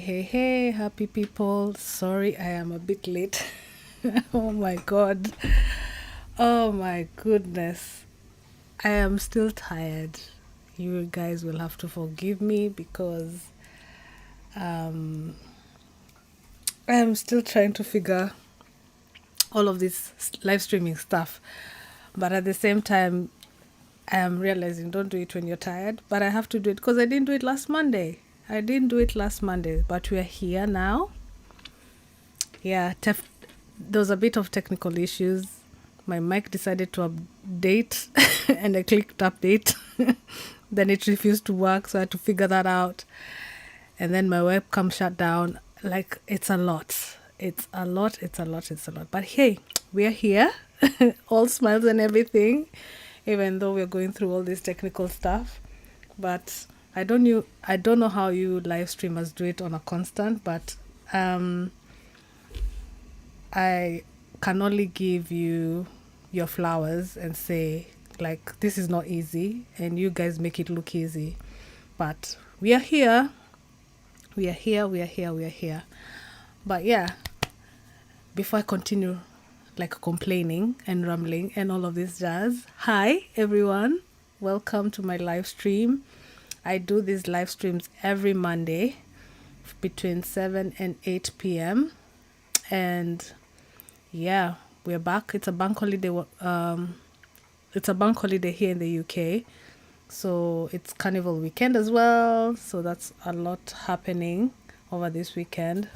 Hey, happy people. Sorry, I am a bit late. Oh my god. Oh my goodness. I am still tired. You guys will have to forgive me because um, I am still trying to figure all of this live streaming stuff. But at the same time, I am realizing don't do it when you're tired. But I have to do it because I didn't do it last Monday. But we are here now. Yeah, there was a bit of technical issues. My mic decided to update and I clicked update. Then it refused to work, so I had to figure that out. And then my webcam shut down. Like, it's a lot. It's a lot. But hey, we are here. All smiles and everything, even though we're going through all this technical stuff. But I don't know how you live streamers do it on a constant, but I can only give you your flowers and say, like, this is not easy, and you guys make it look easy. But we are here. But yeah, before I continue, like, complaining and rambling and all of this jazz, hi, everyone. Welcome to my live stream. I do these live streams every Monday between 7 and 8 p.m. And yeah, we're back. It's a bank holiday. It's a bank holiday here in the UK, so it's Carnival weekend as well. So that's a lot happening over this weekend.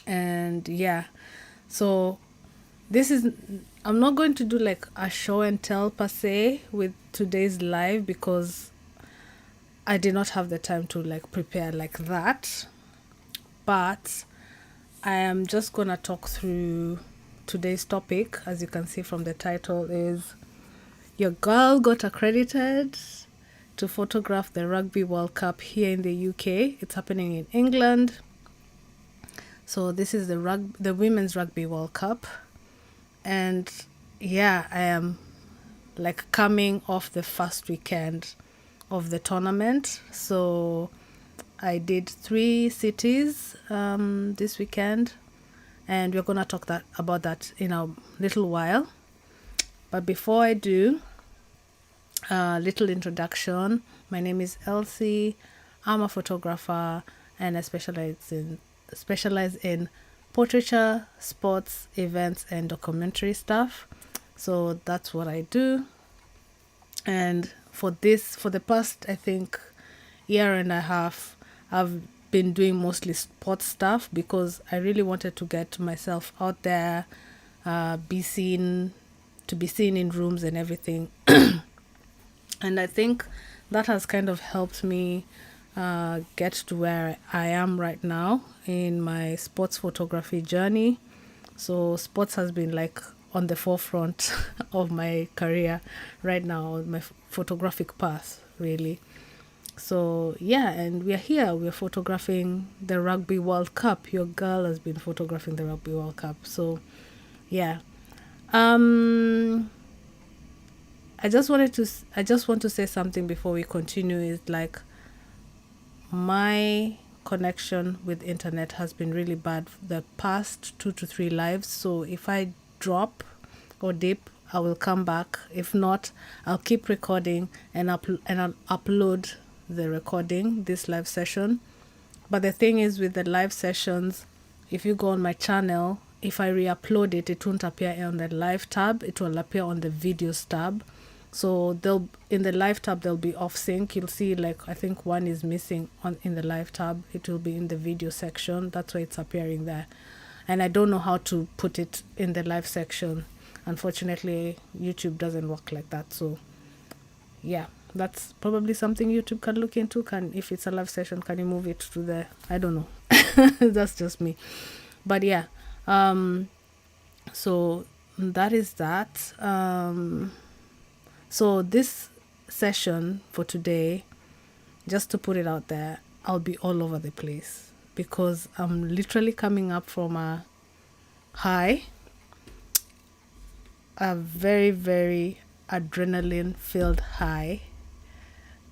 And yeah, so I'm not going to do like a show and tell per se with today's live because I did not have the time to like prepare like that. But I am just gonna talk through today's topic. As you can see from the title, is your girl got accredited to photograph the Rugby World Cup here in the UK. It's happening in England. So this is the Women's Rugby World Cup. And yeah, I am like coming off the first weekend of the tournament. So I did 3 cities this weekend, and we're gonna talk about that in a little while. But before I do, a little introduction. My name is Elsie. I'm a photographer, and I specialize in portraiture, sports, events, and documentary stuff. So that's what I do. And for the past, I think, year and a half, I've been doing mostly sports stuff because I really wanted to get myself out there, to be seen in rooms and everything. And I think that has kind of helped me get to where I am right now in my sports photography journey. So sports has been like on the forefront of my career right now, my photographic path, really. So yeah, and we're photographing the Rugby World Cup. Your girl has been photographing the Rugby World Cup. So yeah. I just want to say something before we continue. Is like, my connection with internet has been really bad the past 2 to 3 lives. So if I drop or dip, I will come back. If not, I'll keep recording and I'll upload the recording, this live session. But the thing is, with the live sessions, if you go on my channel, if I re-upload it, it won't appear on the live tab. It will appear on the videos tab. So in the live tab there'll be off sync. You'll see, like, I think one is missing in the live tab. It will be in the video section. That's why it's appearing there. And I don't know how to put it in the live section. Unfortunately, YouTube doesn't work like that. So yeah, that's probably something YouTube can look into. If it's a live session, can you move it to the, I don't know. That's just me. But yeah, so that is that. So this session for today, just to put it out there, I'll be all over the place because I'm literally coming up from a high, a very, very adrenaline filled high,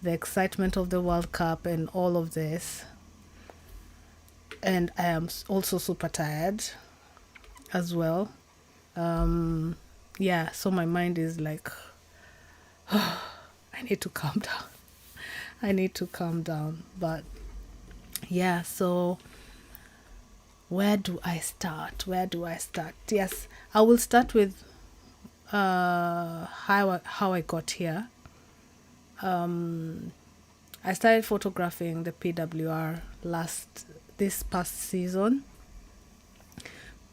the excitement of the World Cup and all of this. and I am also super tired as well. Yeah, so my mind is like, I need to calm down. I need to calm down. But yeah, so where do I start? Yes, I will start with how I got here. I started photographing the PWR this past season,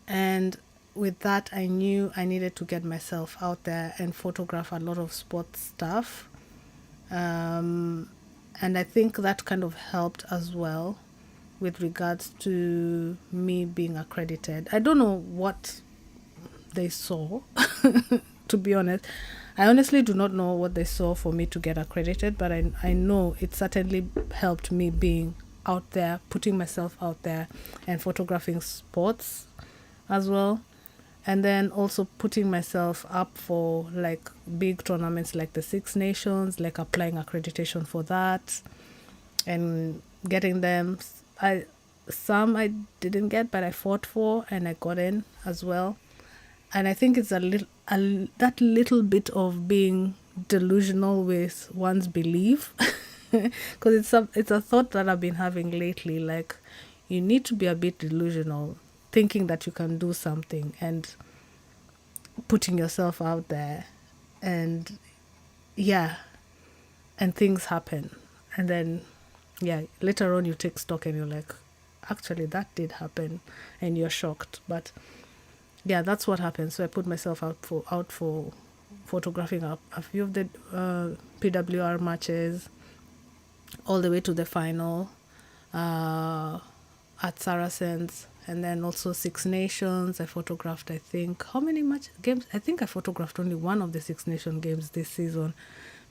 and with that I knew I needed to get myself out there and photograph a lot of sports stuff. And I think that kind of helped as well with regards to me being accredited. I don't know what they saw, to be honest. I honestly do not know what they saw for me to get accredited, but I know it certainly helped me being out there, putting myself out there and photographing sports as well. And then also putting myself up for like big tournaments like the Six Nations, like applying accreditation for that and getting them. Some I didn't get, but I fought for and I got in as well. And I think it's that little bit of being delusional with one's belief, because it's a thought that I've been having lately. Like, you need to be a bit delusional, thinking that you can do something and putting yourself out there, and yeah, and things happen, and then yeah, later on you take stock and you're like, actually that did happen, and you're shocked, but yeah, that's what happened. So I put myself out for photographing a few of the PWR matches, all the way to the final at Saracens, and then also Six Nations. I photographed, I think, how many games? I think I photographed only one of the Six Nation games this season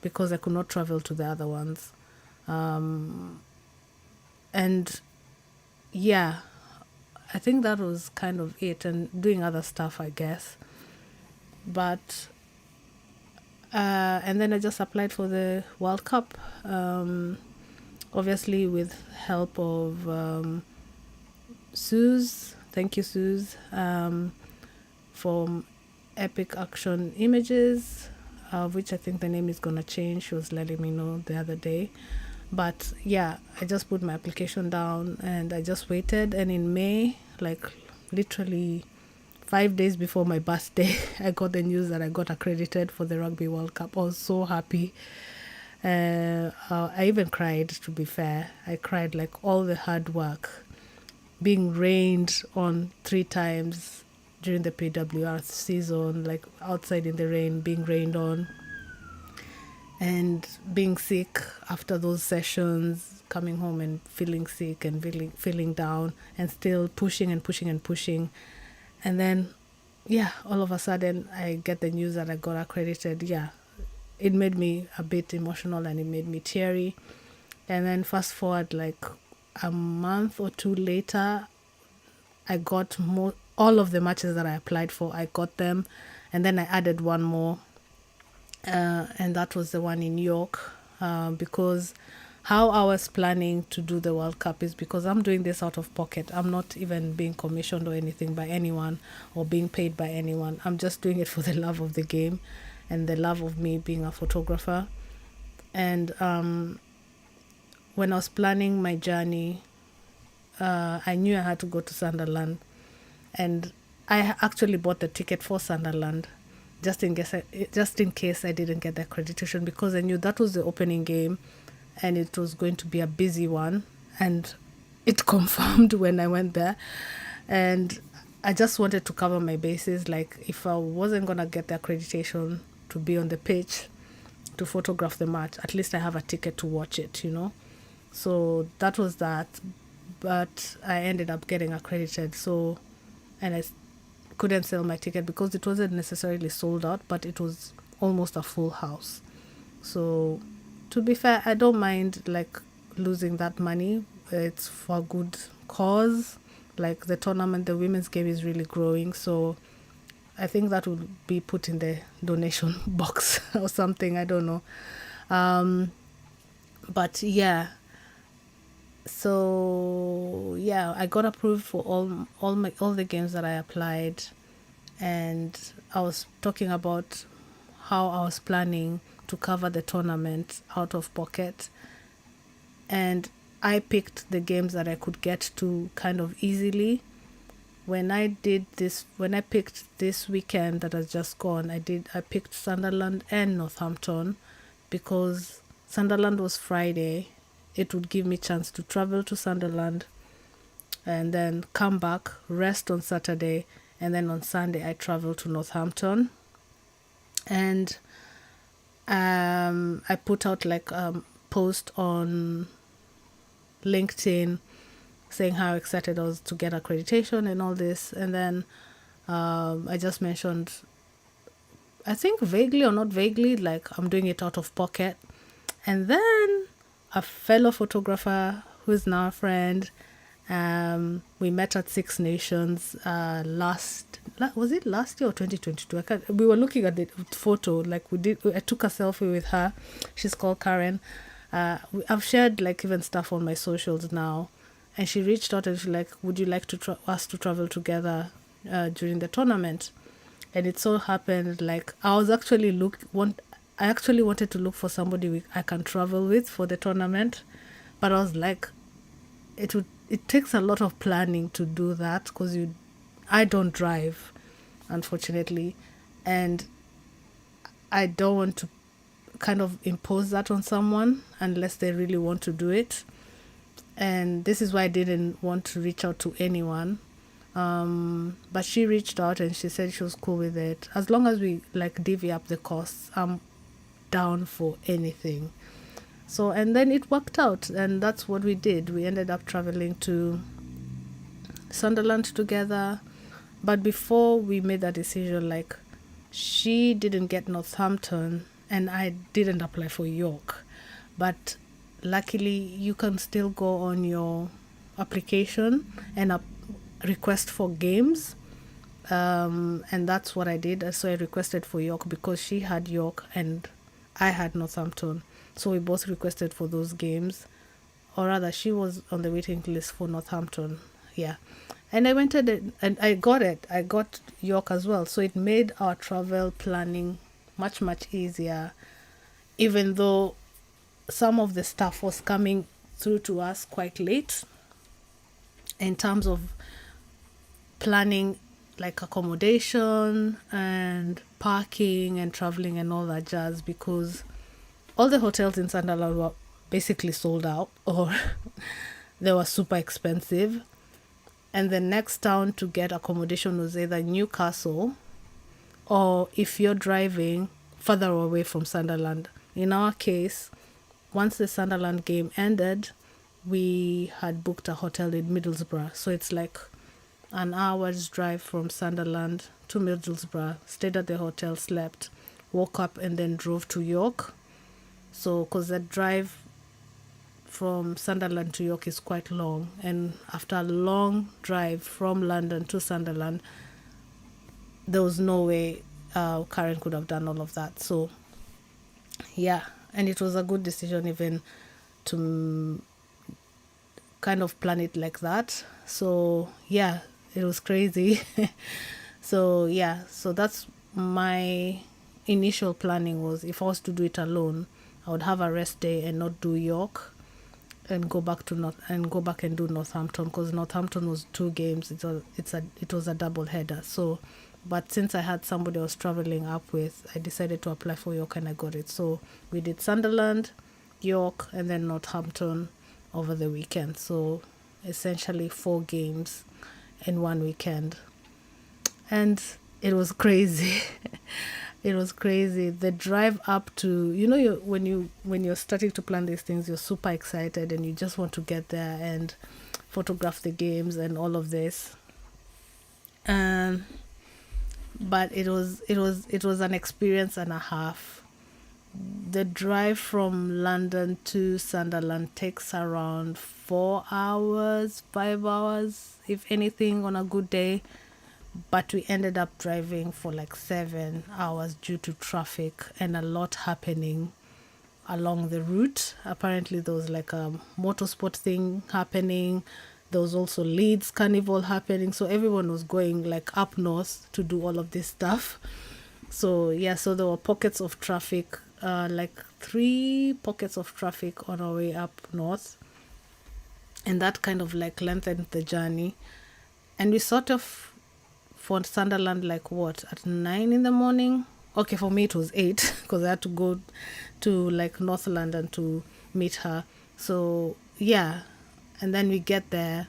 because I could not travel to the other ones. And yeah, I think that was kind of it, and doing other stuff, I guess. But and then I just applied for the World Cup, obviously with help of Suze. Thank you, Suze, from Epic Action Images, which I think the name is gonna change. She was letting me know the other day. But yeah, I just put my application down and I just waited. And in May, like literally 5 days before my birthday, I got the news that I got accredited for the Rugby World Cup. I was so happy. I even cried, to be fair. I cried, like all the hard work, being rained on 3 times during the PWR season, like outside in the rain, being rained on, and being sick after those sessions, coming home and feeling sick and feeling down, and still pushing and pushing and pushing. And then, yeah, all of a sudden I get the news that I got accredited. Yeah, it made me a bit emotional and it made me teary. And then fast forward like a month or two later, I got all of the matches that I applied for, I got them. And then I added one more, and that was the one in York, because how I was planning to do the World Cup is because I'm doing this out of pocket. I'm not even being commissioned or anything by anyone or being paid by anyone. I'm just doing it for the love of the game and the love of me being a photographer. And when I was planning my journey, I knew I had to go to Sunderland, and I actually bought the ticket for Sunderland just in case I didn't get the accreditation, because I knew that was the opening game and it was going to be a busy one, and it confirmed when I went there. And I just wanted to cover my bases. Like, if I wasn't gonna get the accreditation to be on the pitch to photograph the match, at least I have a ticket to watch it, So that was that. But I ended up getting accredited, so, and I couldn't sell my ticket because it wasn't necessarily sold out, but it was almost a full house. So to be fair, I don't mind like losing that money. It's for a good cause. Like the tournament, the women's game is really growing, so I think that will be put in the donation box or something, I don't know. But yeah, So yeah, I got approved for all the games that I applied, and I was talking about how I was planning to cover the tournament out of pocket, and I picked the games that I could get to kind of easily. When I picked this weekend that has just gone, I picked Sunderland and Northampton, because Sunderland was Friday. It would give me chance to travel to Sunderland and then come back, rest on Saturday, and then on Sunday I travel to Northampton. And I put out like post on LinkedIn saying how excited I was to get accreditation and all this. And then I just mentioned, I think vaguely or not vaguely, like I'm doing it out of pocket. And then a fellow photographer who's now a friend, we met at Six Nations was it last year or 2022? We were looking at the photo, like I took a selfie with her. She's called Karen. I've shared like even stuff on my socials now, and she reached out and she's like, would you like to us to travel together during the tournament? And it so happened, like I actually wanted to look for somebody I can travel with for the tournament, but I was like, it takes a lot of planning to do that, because I don't drive, unfortunately, and I don't want to kind of impose that on someone unless they really want to do it. And this is why I didn't want to reach out to anyone. But she reached out and she said she was cool with it. As long as we like divvy up the costs, I'm down for anything. So, and then it worked out, and that's what we did. We ended up traveling to Sunderland together. But before we made that decision, like, she didn't get Northampton and I didn't apply for York. But luckily, you can still go on your application and request for games. And that's what I did. So I requested for York because she had York and I had Northampton. So we both requested for those games. Or rather, she was on the waiting list for Northampton. Yeah. And I went and I got it. I got York as well. So it made our travel planning much, much easier. Even though some of the stuff was coming through to us quite late in terms of planning, like accommodation and parking and traveling and all that jazz, because all the hotels in Sunderland were basically sold out, or they were super expensive. And the next town to get accommodation was either Newcastle, or if you're driving further away from Sunderland. In our case, once the Sunderland game ended, we had booked a hotel in Middlesbrough. So it's like an hour's drive from Sunderland to Middlesbrough. Stayed at the hotel, slept, woke up, and then drove to York. So, because the drive from Sunderland to York is quite long, and after a long drive from London to Sunderland, there was no way Karen could have done all of that. So, yeah, and it was a good decision even to kind of plan it like that. So, yeah, it was crazy. So, yeah, so that's my initial planning was, if I was to do it alone, I would have a rest day and not do York, and go back and do Northampton, because Northampton was 2 games. It was a double header. So, but since I had somebody I was traveling up with, I decided to apply for York and I got it. So we did Sunderland, York, and then Northampton over the weekend. So essentially 4 games in one weekend, and it was crazy. It was crazy. The drive up to, when you're starting to plan these things, you're super excited and you just want to get there and photograph the games and all of this. But it was an experience and a half. The drive from London to Sunderland takes around 4 hours, 5 hours, if anything, on a good day. But we ended up driving for like 7 hours due to traffic and a lot happening along the route. Apparently there was like a motorsport thing happening. There was also Leeds Carnival happening. So everyone was going like up north to do all of this stuff. So yeah, so there were pockets of traffic, like 3 pockets of traffic on our way up north. And that kind of like lengthened the journey. And we sort of, for Sunderland, like what, at 9 in the morning? Okay, for me it was 8 because I had to go to like North London to meet her. So yeah, and then we get there,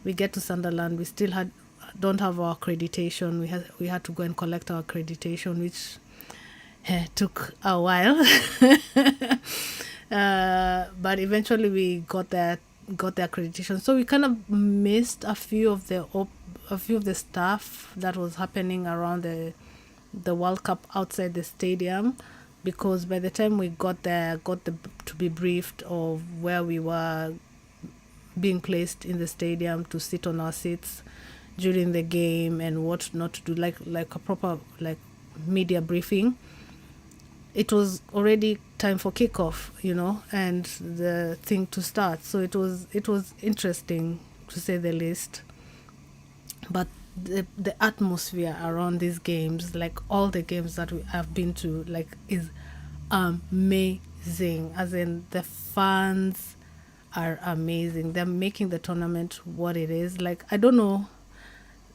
we get to Sunderland. We still don't have our accreditation. We had to go and collect our accreditation, which took a while. But eventually we got the accreditation. So we kind of missed a few of the stuff that was happening around the World Cup outside the stadium, because by the time we got there, to be briefed of where we were being placed in the stadium to sit on our seats during the game and what not to do, like a proper like media briefing. It was already time for kickoff, and the thing to start. So it was interesting, to say the least. But the atmosphere around these games, like all the games that we have been to, like, is amazing. As in, the fans are amazing. They're making the tournament what it is. Like, I don't know,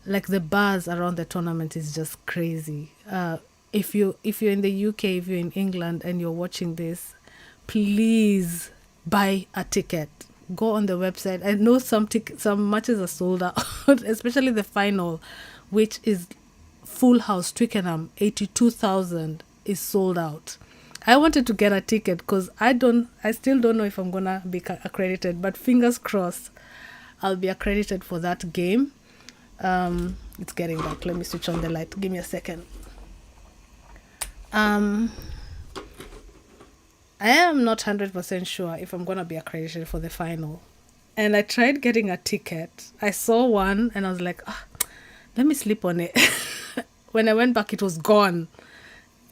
like the buzz around the tournament is just crazy. If you're in the UK, if you're in England and you're watching this, please buy a ticket. Go on the website. I know some matches are sold out, especially the final, which is full house. Twickenham, 82,000 is sold out. I wanted to get a ticket because I still don't know if I'm gonna be accredited, but fingers crossed I'll be accredited for that game. It's getting dark. Let me switch on the light. Give me a second. I am not 100% sure if I'm going to be accredited for the final. And I tried getting a ticket. I saw one and I was like, let me sleep on it. When I went back, it was gone.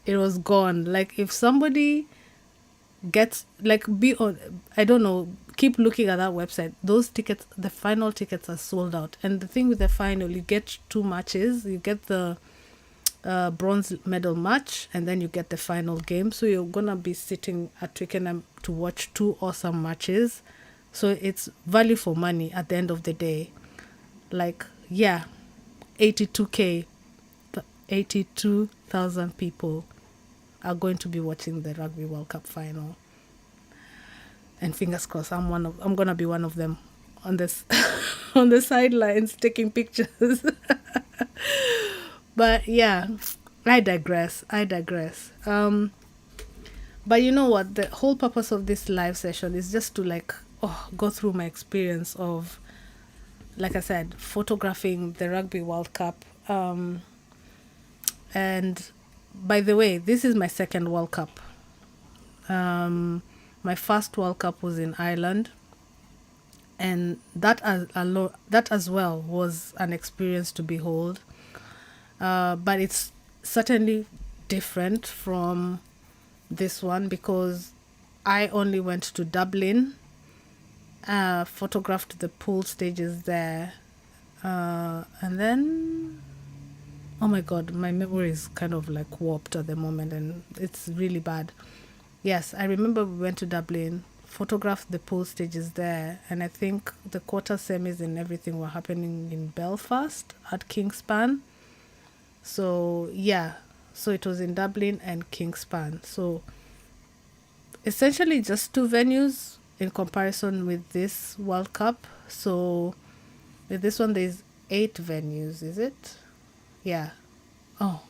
It was gone. Like, if somebody gets, like, I don't know, keep looking at that website. Those tickets, the final tickets are sold out. And the thing with the final, you get 2 matches. You get the bronze medal match, and then you get the final game. So you're gonna be sitting at Twickenham to watch 2 awesome matches. So it's value for money at the end of the day. Like, yeah, 82,000 people are going to be watching the Rugby World Cup final. And fingers crossed, I'm gonna be one of them on this on the sidelines taking pictures. But yeah, I digress. But you know what? The whole purpose of this live session is just to go through my experience of, like I said, photographing the Rugby World Cup. And by the way, this is my second World Cup. My first World Cup was in Ireland. And that as well was an experience to behold. But it's certainly different from this one because I only went to Dublin, photographed the pool stages there, and then, oh my god, my memory is kind of like warped at the moment and it's really bad. Yes, I remember we went to Dublin, photographed the pool stages there, and I think the quarter semis and everything were happening in Belfast at Kingspan. So yeah, so it was in Dublin and Kingspan. So essentially just 2 venues in comparison with this World Cup. So with this one there's 8 venues, is it? Yeah. Oh,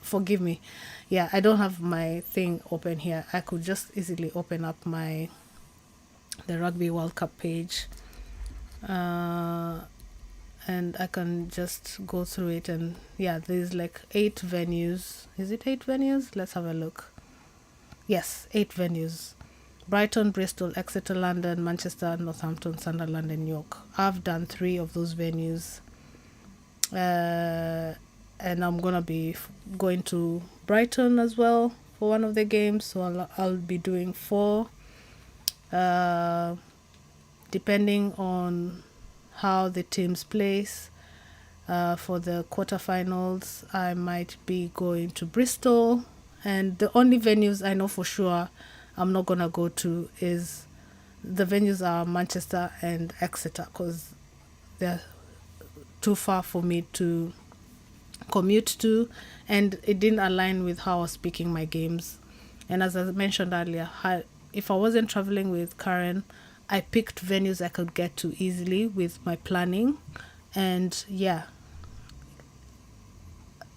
forgive me. Yeah, I don't have my thing open here. I could just easily open up the Rugby World Cup page. And I can just go through it, and yeah, there's like 8 venues. Is it 8 venues? Let's have a look. Yes, 8 venues. Brighton, Bristol, Exeter, London, Manchester, Northampton, Sunderland, and York. I've done 3 of those venues. And I'm gonna be going to Brighton as well for one of the games, so I'll be doing 4. Depending on how the teams place. For the quarterfinals, I might be going to Bristol, and the only venues I know for sure I'm not gonna go to is the venues are Manchester and Exeter, because they're too far for me to commute to, and it didn't align with how I was picking my games. And as I mentioned earlier, if I wasn't traveling with Karen, I picked venues I could get to easily with my planning. And yeah,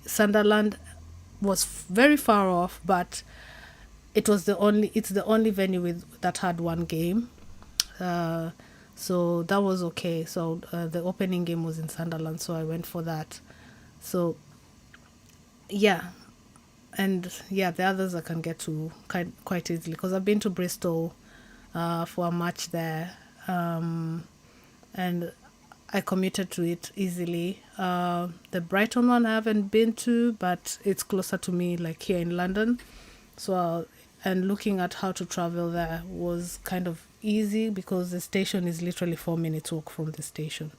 Sunderland was very far off, but it's the only venue that had one game. So that was okay. So the opening game was in Sunderland, so I went for that. So yeah, and yeah, the others I can get to quite easily, because I've been to Bristol for a match there, and I commuted to it easily. The Brighton one I haven't been to, but it's closer to me, like here in London. So and looking at how to travel there was kind of easy, because the station is literally 4 minutes walk from the station.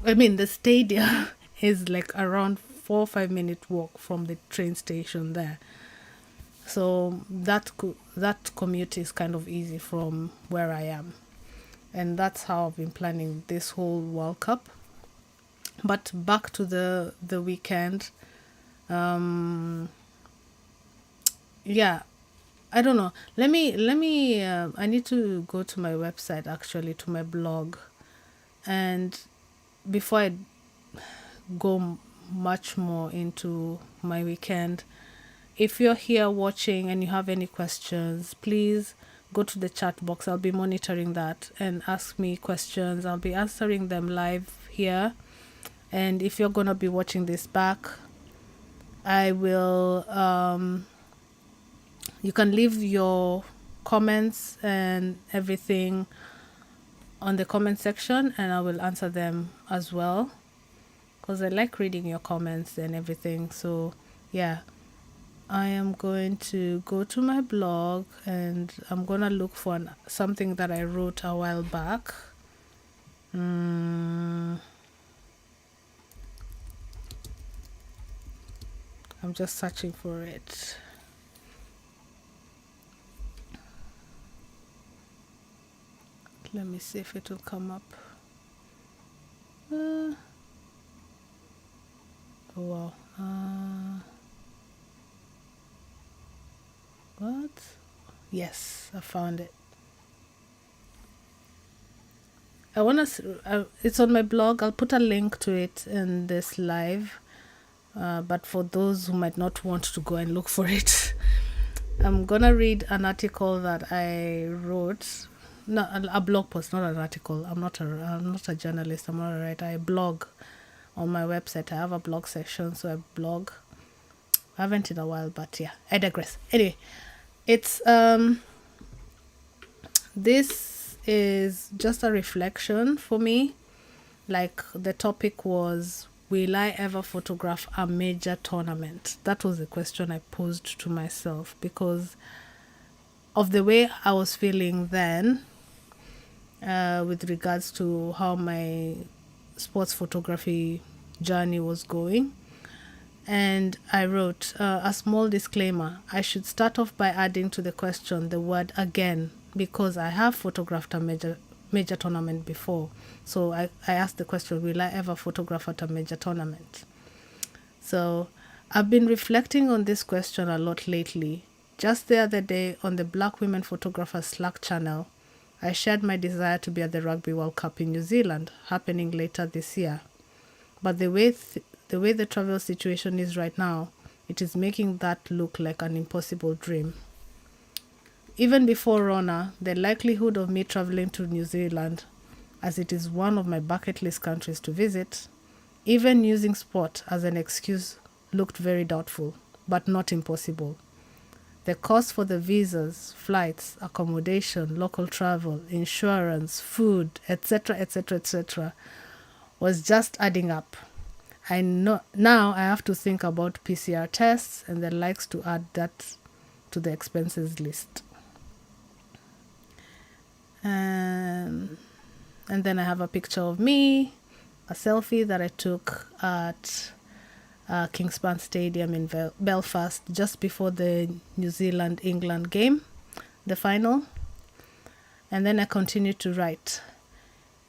I mean, the stadium is like around 4 or 5 minute walk from the train station there. So that commute is kind of easy from where I am. And that's how I've been planning this whole World Cup. But back to the weekend. Yeah, I don't know. Let me I need to go to my website, actually, to my blog. And before I go much more into my weekend, if you're here watching and you have any questions, please go to the chat box. I'll be monitoring that, and ask me questions. I'll be answering them live here. And if you're gonna be watching this back, I will you can leave your comments and everything on the comment section, and I will answer them as well, because I like reading your comments and everything. So yeah, I am going to go to my blog, and I'm going to look for something that I wrote a while back. I'm just searching for it. Let me see if it will come up. Oh wow. What? Yes, I found it. I want to. It's on my blog. I'll put a link to it in this live. But for those who might not want to go and look for it, I'm gonna read an article that I wrote. No, a blog post, not an article. I'm not a journalist. I'm not a writer. I blog on my website. I have a blog section, so I blog. I haven't in a while, but yeah, I digress. Anyway, it's this is just a reflection for me. Like, the topic was, will I ever photograph a major tournament? That was the question I posed to myself, because of the way I was feeling then, with regards to how my sports photography journey was going. And I wrote a small disclaimer. I should start off by adding to the question the word again, because I have photographed a major tournament before. So I asked the question, will I ever photograph at a major tournament? So I've been reflecting on this question a lot lately. Just the other day on the Black Women Photographers Slack channel, I shared my desire to be at the Rugby World Cup in New Zealand, happening later this year. But the way the travel situation is right now, it is making that look like an impossible dream. Even before Rona, the likelihood of me traveling to New Zealand, as it is one of my bucket list countries to visit, even using sport as an excuse, looked very doubtful, but not impossible. The cost for the visas, flights, accommodation, local travel, insurance, food, etc., etc., etc., was just adding up. I know now I have to think about PCR tests and the likes to add that to the expenses list. And then I have a picture of me, a selfie that I took at Kingspan Stadium in Belfast just before the New Zealand-England game, the final. And then I continued to write.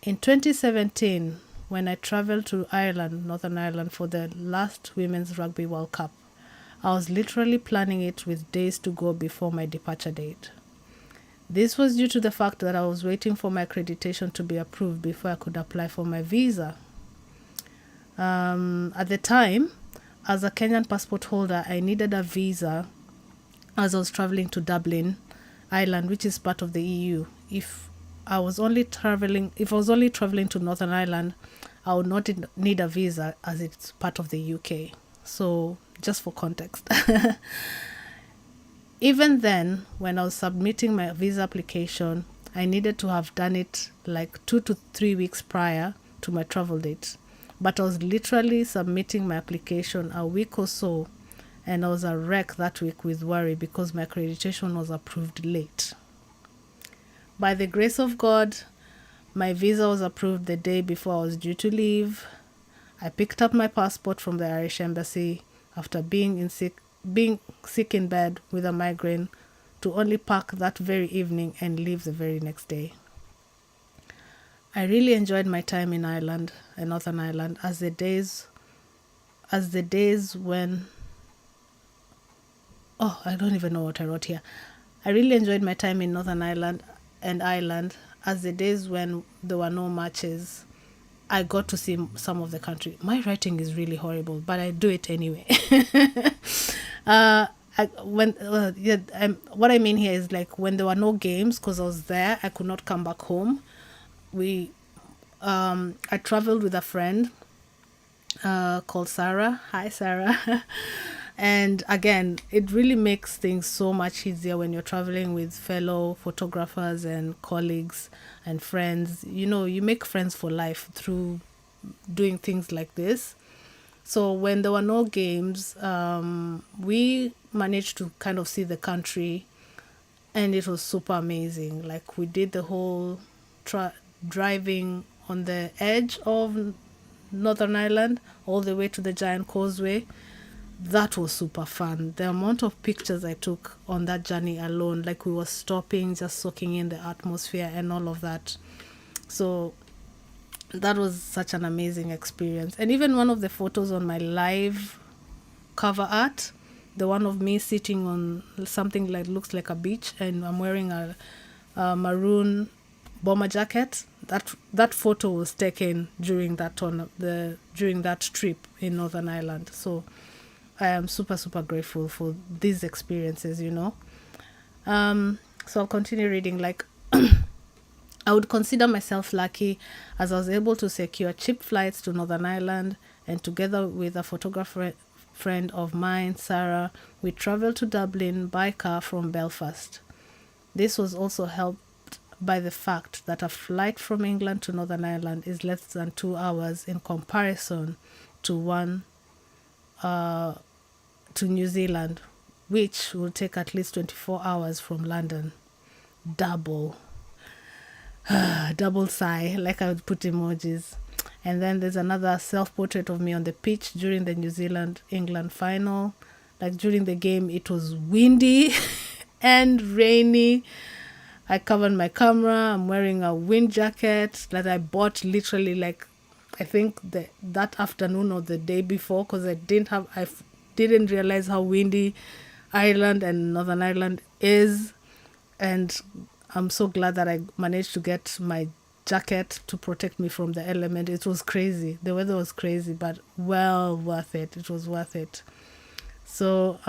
In 2017, when I traveled to Ireland, Northern Ireland, for the last Women's Rugby World Cup, I was literally planning it with days to go before my departure date. This was due to the fact that I was waiting for my accreditation to be approved before I could apply for my visa. At the time, as a Kenyan passport holder, I needed a visa as I was traveling to Dublin, Ireland, which is part of the EU. If I was only traveling to Northern Ireland, I would not need a visa as it's part of the UK. So just for context. Even then, when I was submitting my visa application, I needed to have done it like 2 to 3 weeks prior to my travel date. But I was literally submitting my application a week or so, and I was a wreck that week with worry because my accreditation was approved late. By the grace of God, my visa was approved the day before I was due to leave. I picked up my passport from the Irish Embassy after being sick in bed with a migraine to only pack that very evening and leave the very next day. I really enjoyed my time in Ireland and Northern Ireland as the days when I don't even know what I wrote here. I really enjoyed my time in Northern Ireland and Ireland as the days when there were no matches. I got to see some of the country. My writing is really horrible, but I do it anyway. What I mean here is like when there were no games, because I was there, I could not come back home. I traveled with a friend called Sarah. Hi, Sarah. And again, it really makes things so much easier when you're traveling with fellow photographers and colleagues and friends. You know, you make friends for life through doing things like this. So when there were no games, we managed to kind of see the country, and it was super amazing. Like we did the whole driving on the edge of Northern Ireland all the way to the Giant Causeway. That was super fun. The amount of pictures I took on that journey alone, like we were stopping, just soaking in the atmosphere and all of that. So that was such an amazing experience. And even one of the photos on my live cover art, the one of me sitting on something like looks like a beach and I'm wearing a maroon bomber jacket, that photo was taken during that trip in Northern Ireland. So I am super, super grateful for these experiences, you know. So I'll continue reading. Like, I would consider myself lucky as I was able to secure cheap flights to Northern Ireland, and together with a photographer friend of mine, Sarah, we traveled to Dublin by car from Belfast. This was also helped by the fact that a flight from England to Northern Ireland is less than 2 hours in comparison to one to New Zealand, which will take at least 24 hours from London. Double sigh, like I would put emojis. And then there's another self-portrait of me on the pitch during the New Zealand-England final. Like during the game, it was windy and rainy. I covered my camera. I'm wearing a wind jacket that I bought literally like, I think that afternoon or the day before, because I didn't realize how windy Ireland and Northern Ireland is. And I'm so glad that I managed to get my jacket to protect me from the element. It was crazy. The weather was crazy, but well worth it. It was worth it. So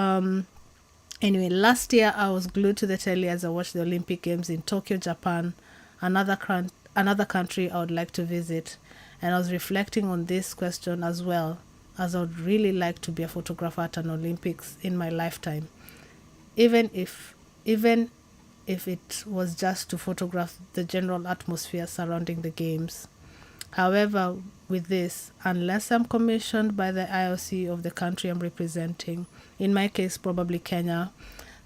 anyway, last year I was glued to the telly as I watched the Olympic Games in Tokyo, Japan, another country I would like to visit. And I was reflecting on this question as well, as I would really like to be a photographer at an Olympics in my lifetime, even if it was just to photograph the general atmosphere surrounding the games. However, with this, unless I'm commissioned by the IOC of the country I'm representing, in my case probably Kenya,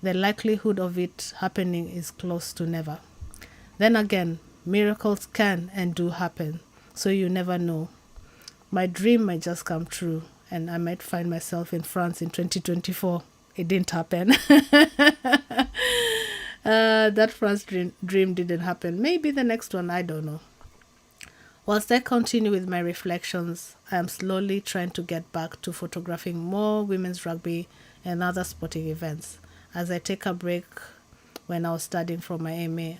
the likelihood of it happening is close to never. Then again, miracles can and do happen, so you never know. My dream might just come true, and I might find myself in France in 2024. It didn't happen. That France dream didn't happen. Maybe the next one, I don't know. Whilst I continue with my reflections, I am slowly trying to get back to photographing more women's rugby and other sporting events. As I take a break when I was studying for my MA,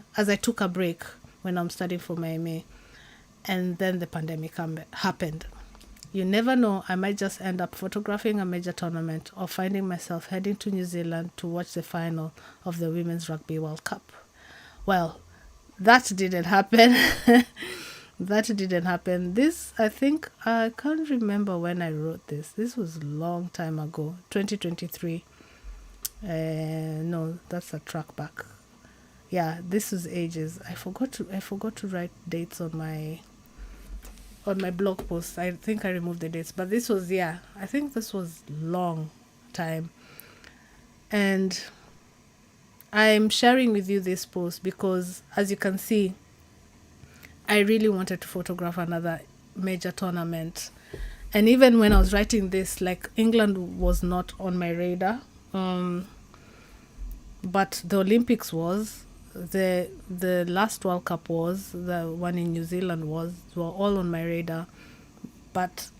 and then the pandemic happened. You never know, I might just end up photographing a major tournament or finding myself heading to New Zealand to watch the final of the Women's Rugby World Cup. Well, that didn't happen. That didn't happen. This, I think, I can't remember when I wrote this. This was a long time ago, 2023. No, that's a track back. Yeah, this was ages. I forgot to write dates on my blog post. I think I removed the dates, but this was, I think this was long time. And I'm sharing with you this post because, as you can see, I really wanted to photograph another major tournament. And even when I was writing this, like, England was not on my radar. But the Olympics was, the last World Cup was, the one in New Zealand were all on my radar. But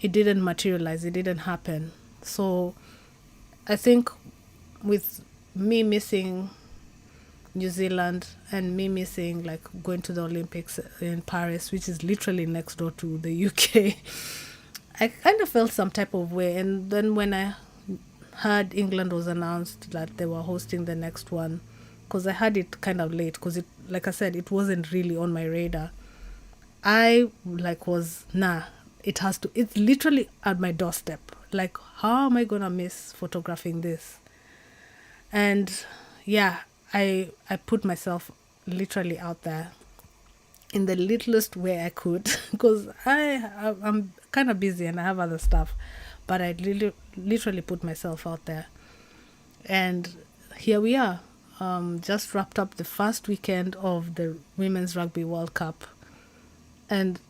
it didn't materialize, it didn't happen. So I think with me missing New Zealand and me missing, like, going to the Olympics in Paris, which is literally next door to the UK, I kind of felt some type of way. And then when I heard England was announced that they were hosting the next one, because I had it kind of late, because, it, like I said, it wasn't really on my radar. I it's literally at my doorstep. Like, how am I gonna miss photographing this? And I put myself literally out there in the littlest way I could, because I'm kind of busy and I have other stuff, but I literally put myself out there. And here we are, just wrapped up the first weekend of the Women's Rugby World Cup, and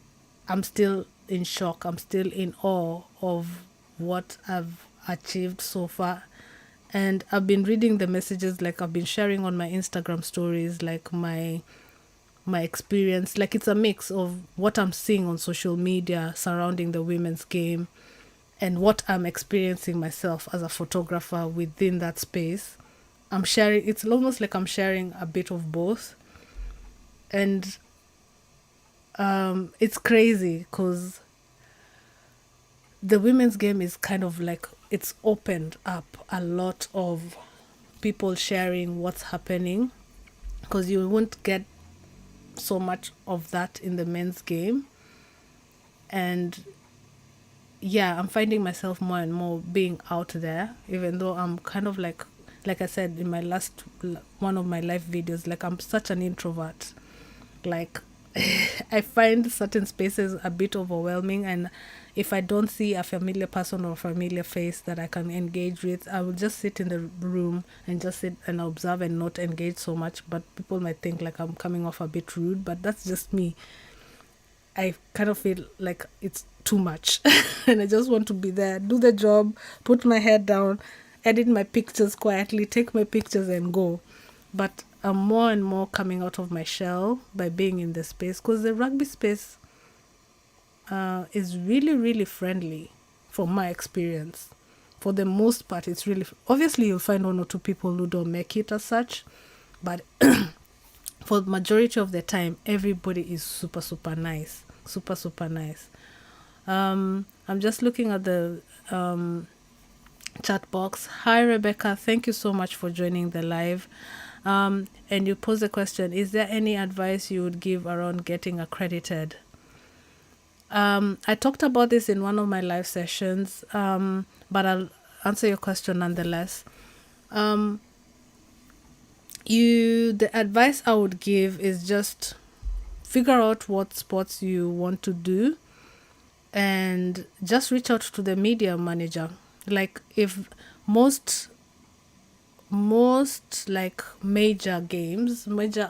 I'm still in shock. I'm still in awe of what I've achieved so far. And I've been reading the messages, like, I've been sharing on my Instagram stories, like, my experience. Like, it's a mix of what I'm seeing on social media surrounding the women's game and what I'm experiencing myself as a photographer within that space. I'm sharing, it's almost like I'm sharing a bit of both. And it's crazy because the women's game is kind of like, it's opened up a lot of people sharing what's happening, because you won't get so much of that in the men's game. And I'm finding myself more and more being out there, even though I'm kind of like I said in my last one of my live videos, like, I'm such an introvert. Like, I find certain spaces a bit overwhelming, and if I don't see a familiar person or a familiar face that I can engage with, I will just sit in the room and just sit and observe and not engage so much. But people might think like I'm coming off a bit rude, but that's just me. I kind of feel like it's too much and I just want to be there, do the job, put my head down, edit my pictures quietly, take my pictures and go. But I'm more and more coming out of my shell by being in the space, because the rugby space is really, really friendly from my experience. For the most part, it's really, obviously you'll find one or two people who don't make it as such, but for the majority of the time, everybody is super, super nice. Super, super nice. I'm just looking at the chat box. Hi, Rebecca. Thank you so much for joining the live. And you pose the question, is there any advice you would give around getting accredited? I talked about this in one of my live sessions, but I'll answer your question nonetheless. The advice I would give is just figure out what sports you want to do and just reach out to the media manager. Like, if most most like major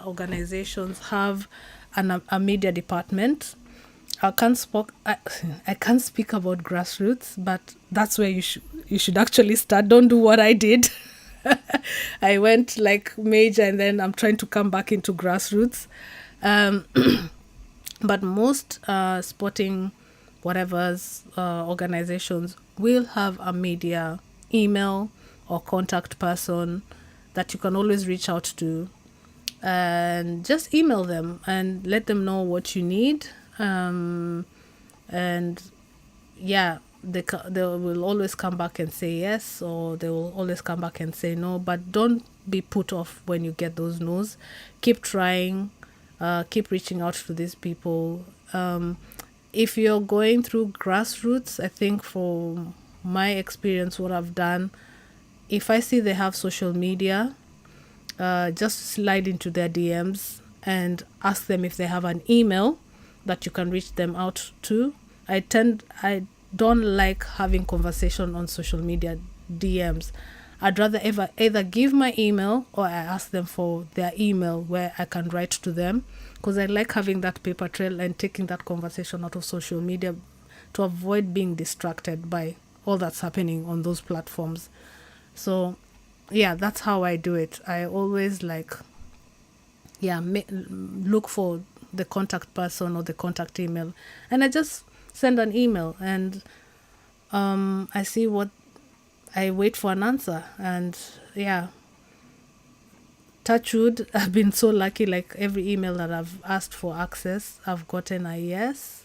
organizations have a media department. I can't speak about grassroots, but that's where you should actually start. Don't do what I did. I went like major and then I'm trying to come back into grassroots. Um, but most sporting whatever's organizations will have a media email or contact person that you can always reach out to, and just email them and let them know what you need. And yeah, they will always come back and say yes, or they will always come back and say no. But don't be put off when you get those no's. Keep trying, keep reaching out to these people. If you're going through grassroots, I think for my experience, what I've done, if I see they have social media, just slide into their DMs and ask them if they have an email that you can reach them out to. I don't like having conversation on social media DMs. I'd rather either give my email or I ask them for their email where I can write to them, because I like having that paper trail and taking that conversation out of social media to avoid being distracted by all that's happening on those platforms. So yeah, that's how I do it. I always look for the contact person or the contact email, and I just send an email, and I wait for an answer. And yeah, touch wood, I've been so lucky. Like every email that I've asked for access, I've gotten a yes.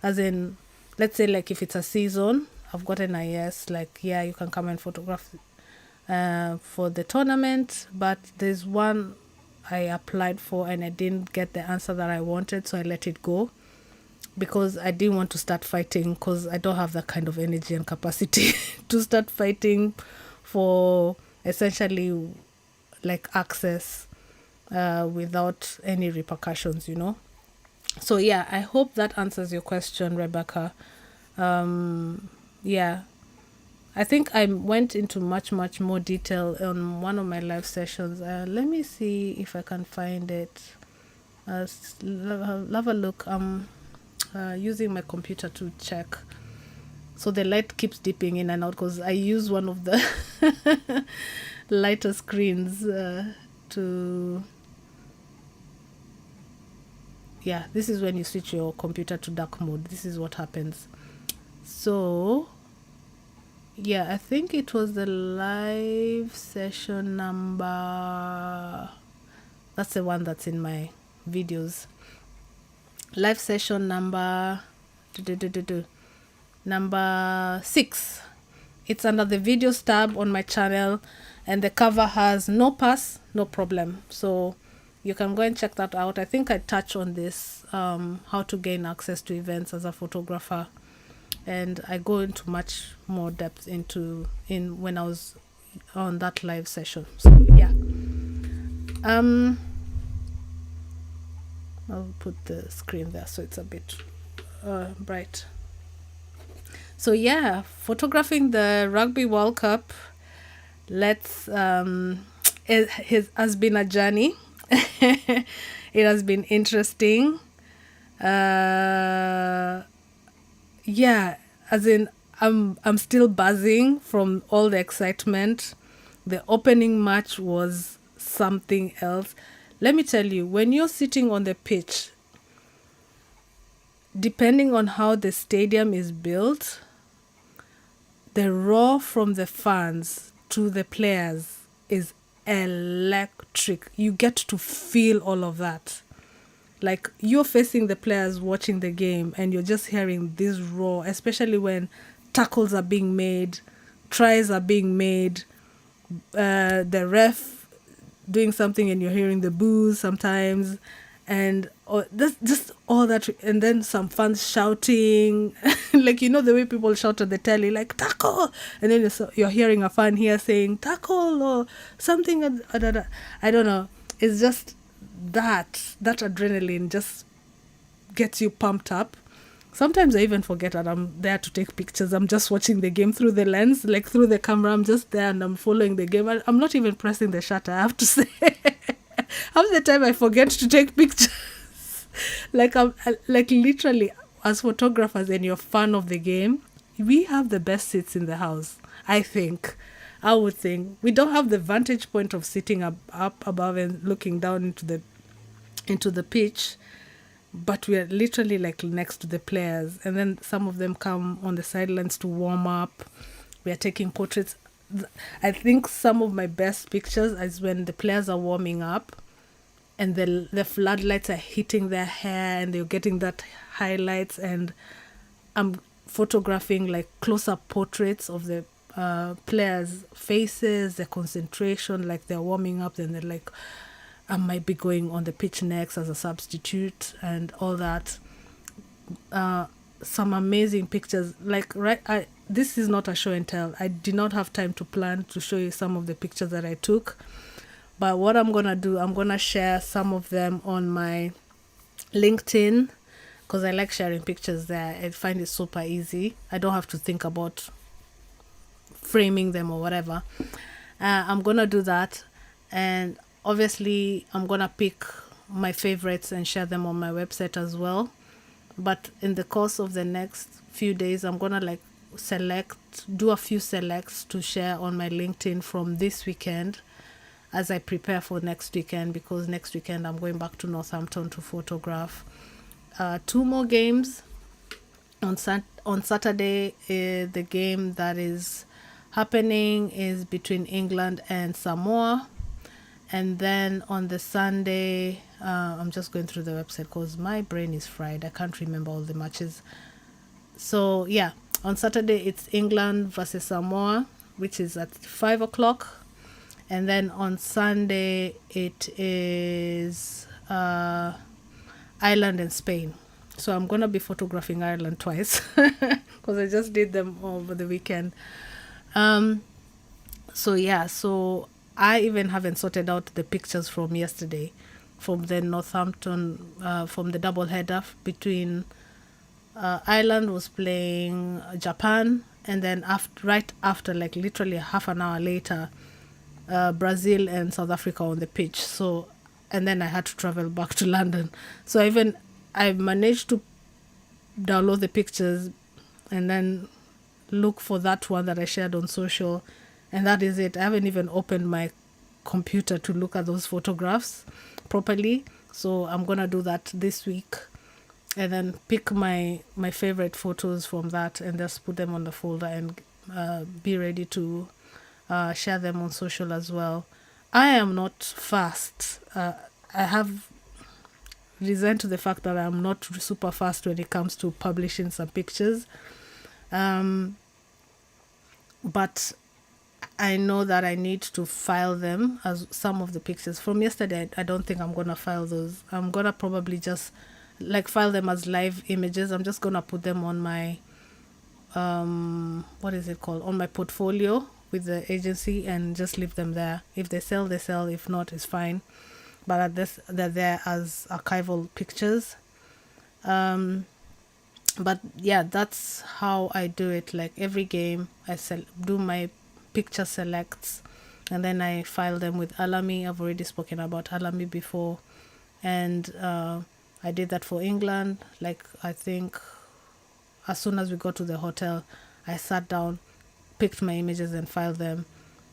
As in, let's say like if it's a season, I've gotten a yes, like yeah, you can come and photograph for the tournament. But there's one I applied for and I didn't get the answer that I wanted, so I let it go, because I didn't want to start fighting, because I don't have that kind of energy and capacity to start fighting for essentially like access without any repercussions, So yeah, I hope that answers your question, Rebecca. Yeah, I think I went into much more detail on one of my live sessions. Let me see if I can find it. Have a look. I'm using my computer to check. So the light keeps dipping in and out because I use one of the lighter screens to... Yeah, this is when you switch your computer to dark mode. This is what happens. So... yeah, I think it was the live session number... that's the one that's in my videos. Live session number... number 6. It's under the videos tab on my channel, and the cover has no pass, no problem. So you can go and check that out. I think I touch on this, how to gain access to events as a photographer. And I go into much more depth in when I was on that live session. So yeah, I'll put the screen there so it's a bit bright. So yeah, photographing the Rugby World Cup. It has been a journey. It has been interesting. Yeah, as in I'm still buzzing from all the excitement. The opening match was something else. Let me tell you, when you're sitting on the pitch, depending on how the stadium is built, the roar from the fans to the players is electric. You get to feel all of that. Like, you're facing the players watching the game and you're just hearing this roar, especially when tackles are being made, tries are being made, the ref doing something and you're hearing the boos sometimes, and just all that, and then some fans shouting, like, the way people shout at the telly, like, tackle, and then you're hearing a fan here saying tackle or something. I don't know. It's just that adrenaline just gets you pumped up. Sometimes I even forget that I'm there to take pictures. I'm just watching the game through the lens, like through the camera. I'm just there and I'm following the game. I'm not even pressing the shutter, I have to say. Half the time I forget to take pictures. Like literally, as photographers and you're fan of the game, we have the best seats in the house, I think. I would think we don't have the vantage point of sitting up above and looking down into the pitch, but we are literally like next to the players, and then some of them come on the sidelines to warm up. We are taking portraits. I think some of my best pictures is when the players are warming up and the floodlights are hitting their hair and they're getting that highlights, and I'm photographing like close-up portraits of the players' faces, their concentration, like they're warming up, and they're like, I might be going on the pitch next as a substitute and all that. Some amazing pictures. This is not a show and tell. I did not have time to plan to show you some of the pictures that I took. But what I'm going to do, I'm going to share some of them on my LinkedIn, because I like sharing pictures there. I find it super easy. I don't have to think about framing them or whatever. I'm going to do that. And obviously, I'm going to pick my favorites and share them on my website as well. But in the course of the next few days, I'm going to do a few selects to share on my LinkedIn from this weekend as I prepare for next weekend, because next weekend I'm going back to Northampton to photograph 2 more games. On Saturday, the game that is happening is between England and Samoa. And then on the Sunday, I'm just going through the website because my brain is fried. I can't remember all the matches. So yeah, on Saturday it's England versus Samoa, which is at 5 o'clock. And then on Sunday it is Ireland and Spain. So I'm going to be photographing Ireland twice because I just did them over the weekend. So I even haven't sorted out the pictures from yesterday, from the Northampton, from the double header between Ireland was playing Japan, and then right after, like literally half an hour later, Brazil and South Africa on the pitch. So, and then I had to travel back to London. So I managed to download the pictures and then look for that one that I shared on social. And that is it. I haven't even opened my computer to look at those photographs properly. So I'm going to do that this week and then pick my favorite photos from that and just put them on the folder and be ready to share them on social as well. I am not fast. I have resigned to the fact that I'm not super fast when it comes to publishing some pictures. But I know that I need to file them, as some of the pictures from yesterday. I don't think I'm going to file those. I'm going to probably just file them as live images. I'm just going to put them on my, what is it called? On my portfolio with the agency and just leave them there. If they sell, they sell. If not, it's fine. But at this, they're there as archival pictures. But yeah, that's how I do it. Like every game, I do my picture selects and then I file them with Alamy. I've already spoken about Alamy before, and I did that for England. Like I think as soon as we got to the hotel, I sat down, picked my images and filed them.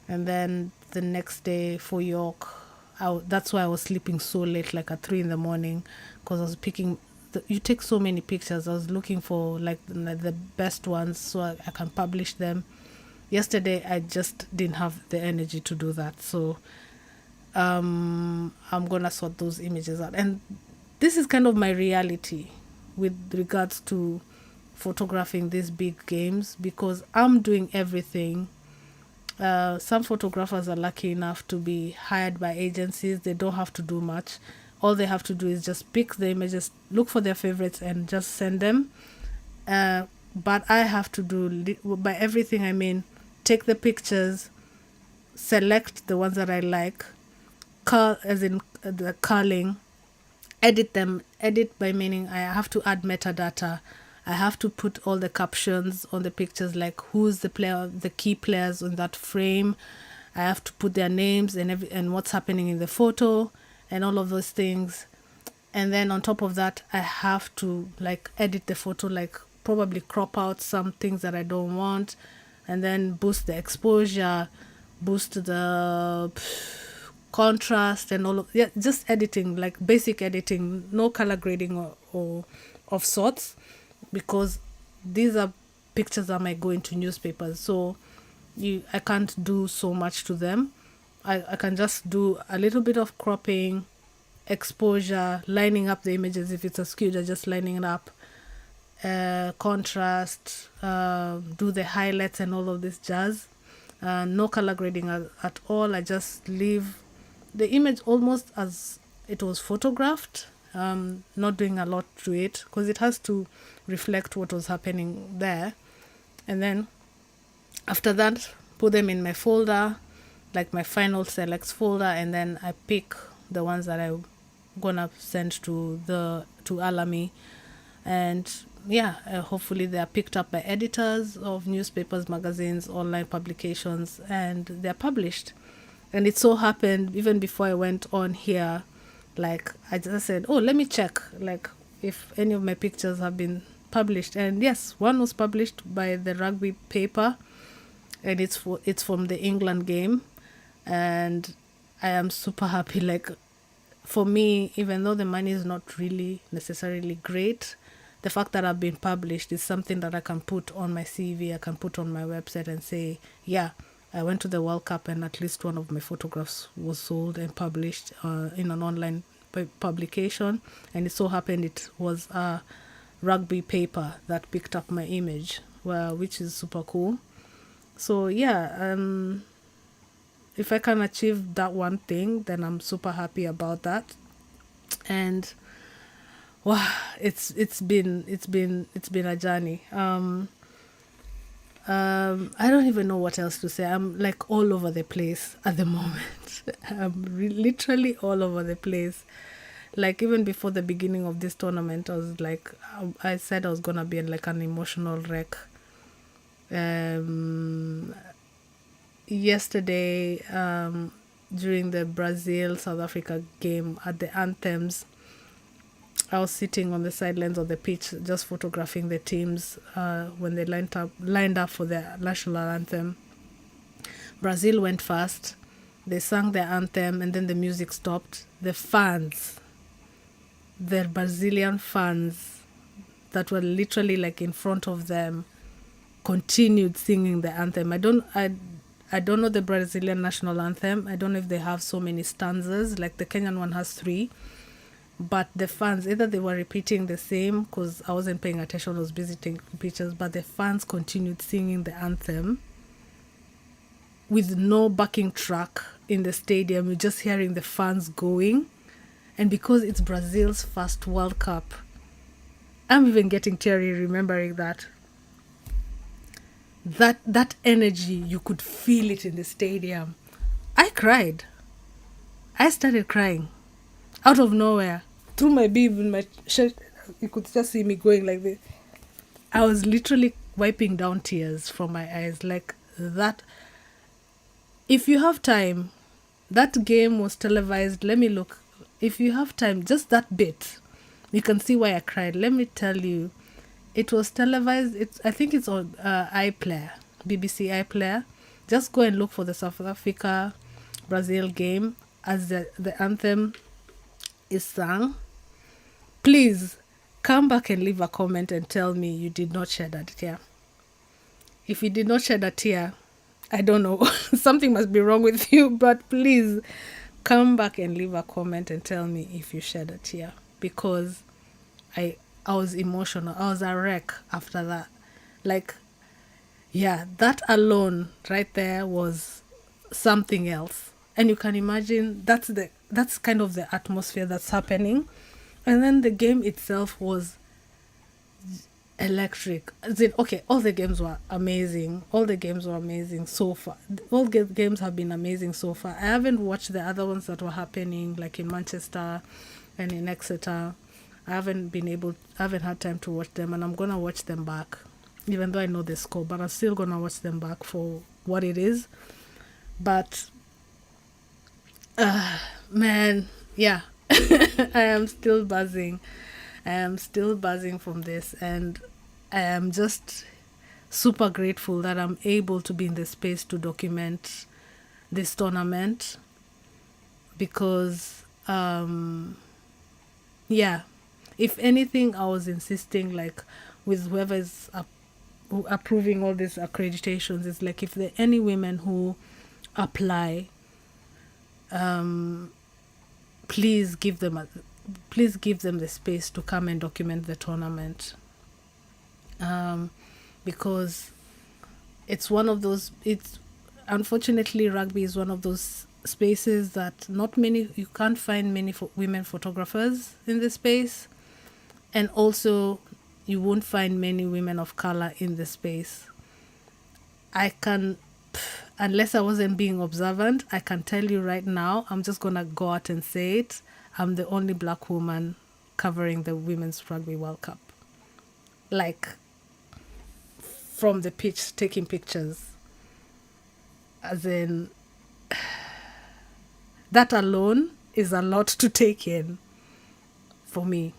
And then the next day for York, that's why I was sleeping so late, like at 3 a.m, because I was picking. You take so many pictures. I was looking for like the best ones so I can publish them. Yesterday, I just didn't have the energy to do that. So I'm going to sort those images out. And this is kind of my reality with regards to photographing these big games, because I'm doing everything. Some photographers are lucky enough to be hired by agencies. They don't have to do much. All they have to do is just pick the images, look for their favorites, and just send them. But I have to do, by everything I mean, take the pictures, select the ones that I like, as in the culling, edit them. Edit by meaning I have to add metadata. I have to put all the captions on the pictures, like who's the player, the key players in that frame. I have to put their names and what's happening in the photo and all of those things. And then on top of that, I have to like edit the photo, like probably crop out some things that I don't want, and then boost the exposure, boost the contrast and all of, yeah, just editing, like basic editing, no color grading or of sorts, because these are pictures that might go into newspapers. So I can't do so much to them. I can just do a little bit of cropping, exposure, lining up the images if it's a skewed, just lining it up, contrast, do the highlights and all of this jazz. No color grading at all. I just leave the image almost as it was photographed, not doing a lot to it because it has to reflect what was happening there. And then after that, put them in my folder, like my final selects folder, and then I pick the ones that I'm gonna send to Alamy. And yeah, hopefully they are picked up by editors of newspapers, magazines, online publications, and they're published. And it so happened, even before I went on here, like I just said, oh, let me check like if any of my pictures have been published. And yes, one was published by the Rugby paper, and it's from the England game. And I am super happy. Like, for me, even though the money is not really necessarily great, the fact that I've been published is something that I can put on my CV, I can put on my website and say, yeah, I went to the World Cup and at least one of my photographs was sold and published in an online publication. And it so happened it was a Rugby paper that picked up my image, which is super cool. So yeah, if I can achieve that one thing, then I'm super happy about that. And wow, it's been a journey. I don't even know what else to say. I'm like all over the place at the moment. I'm literally all over the place. Like even before the beginning of this tournament, I was like, I said I was gonna be like an emotional wreck. Yesterday, during the Brazil South Africa game at the anthems, I was sitting on the sidelines of the pitch just photographing the teams when they lined up for their national anthem. Brazil went first. They sang their anthem and then the music stopped. The Brazilian fans that were literally like in front of them continued singing the anthem. I don't know the Brazilian national anthem. I don't know if they have so many stanzas. Like the Kenyan one has 3. But the fans, either they were repeating the same, because I wasn't paying attention, I was busy taking pictures, but the fans continued singing the anthem with no backing track in the stadium. You're just hearing the fans going. And because it's Brazil's first World Cup, I'm even getting teary remembering that. That energy, you could feel it in the stadium. I cried. I started crying out of nowhere. Through my bib in my shirt, you could just see me going like this. I was literally wiping down tears from my eyes. Like that. If you have time, that game was televised. Let me look. If you have time, just that bit, you can see why I cried. Let me tell you, it was televised. I think it's on iPlayer, BBC iPlayer. Just go and look for the South Africa Brazil game as the anthem is sung. Please come back and leave a comment and tell me you did not shed a tear. If you did not shed a tear, I don't know, something must be wrong with you, but please come back and leave a comment and tell me if you shed a tear, because I was emotional. I was a wreck after that. Like, yeah, that alone right there was something else. And you can imagine that's kind of the atmosphere that's happening. And then the game itself was electric. Okay, all the games were amazing. All the games were amazing so far. All games have been amazing so far. I haven't watched the other ones that were happening, like in Manchester and in Exeter. I haven't had time to watch them, and I'm gonna watch them back, even though I know the score, but I'm still gonna watch them back for what it is. But man, yeah, I am still buzzing. I am still buzzing from this, and I am just super grateful that I'm able to be in the space to document this tournament, because yeah, if anything, I was insisting, like, with whoever is approving all these accreditations, it's like, if there are any women who apply, please give them the space to come and document the tournament, because it's one of those, it's unfortunately, rugby is one of those spaces that you can't find many women photographers in the space, and also you won't find many women of color in the space. Unless I wasn't being observant, I can tell you right now, I'm just gonna go out and say it, I'm the only black woman covering the Women's Rugby World Cup. Like, from the pitch, taking pictures. As in, that alone is a lot to take in for me.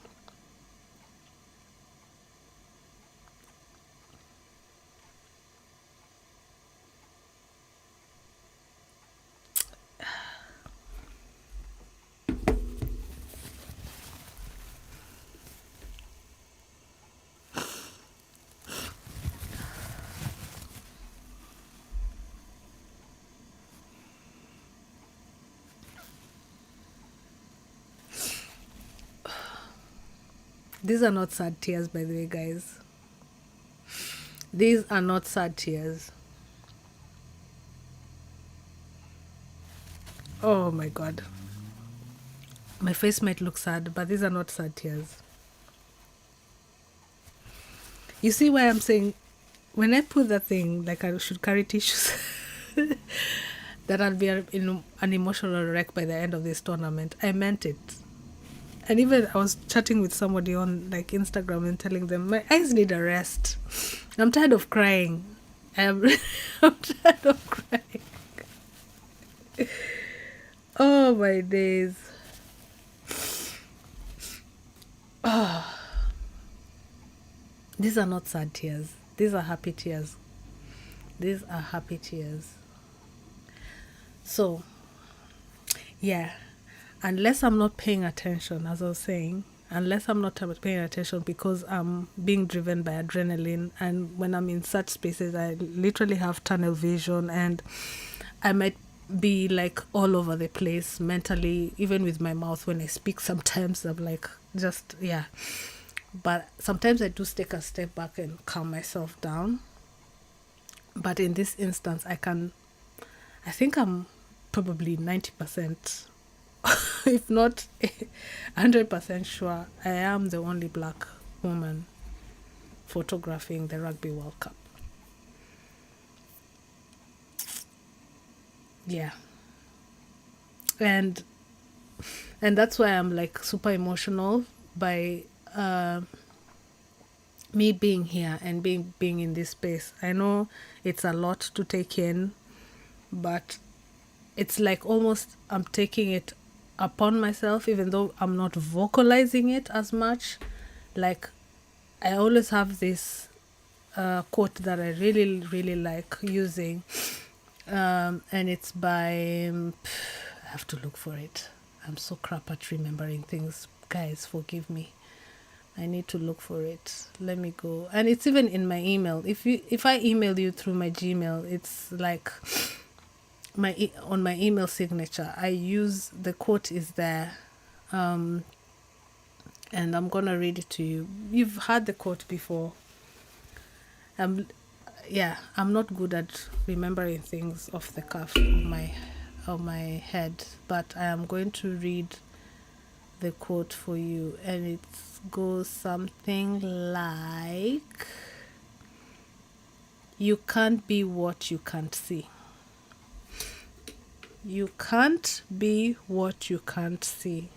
These are not sad tears, by the way, guys. These are not sad tears. Oh my God. My face might look sad, but these are not sad tears. You see why I'm saying, when I put that thing, like I should carry tissues, that I'll be an emotional wreck by the end of this tournament, I meant it. And even I was chatting with somebody on like Instagram and telling them, my eyes need a rest. I'm tired of crying. I'm tired of crying. Oh my days. Oh. These are not sad tears. These are happy tears. These are happy tears. So, yeah. Unless I'm not paying attention, as I was saying, unless I'm not paying attention because I'm being driven by adrenaline, and when I'm in such spaces, I literally have tunnel vision, and I might be like all over the place mentally, even with my mouth when I speak. Sometimes I'm like, just, yeah. But sometimes I do take a step back and calm myself down. But in this instance, I think I'm probably 90%, if not 100% sure, I am the only black woman photographing the Rugby World Cup. Yeah. And that's why I'm like super emotional by me being here and being in this space. I know it's a lot to take in, but it's like almost I'm taking it upon myself, even though I'm not vocalizing it as much. Like, I always have this quote that I really, really like using, and it's by I have to look for it. I'm so crap at remembering things, guys, forgive me. I need to look for it. Let me go. And it's even in my email. If I email you through my Gmail, it's like on my email signature, I use the quote is there, and I'm gonna read it to you. You've heard the quote before. I'm not good at remembering things off the cuff of my head, but I am going to read the quote for you, and it goes something like, "You can't be what you can't see. You can't be what you can't see.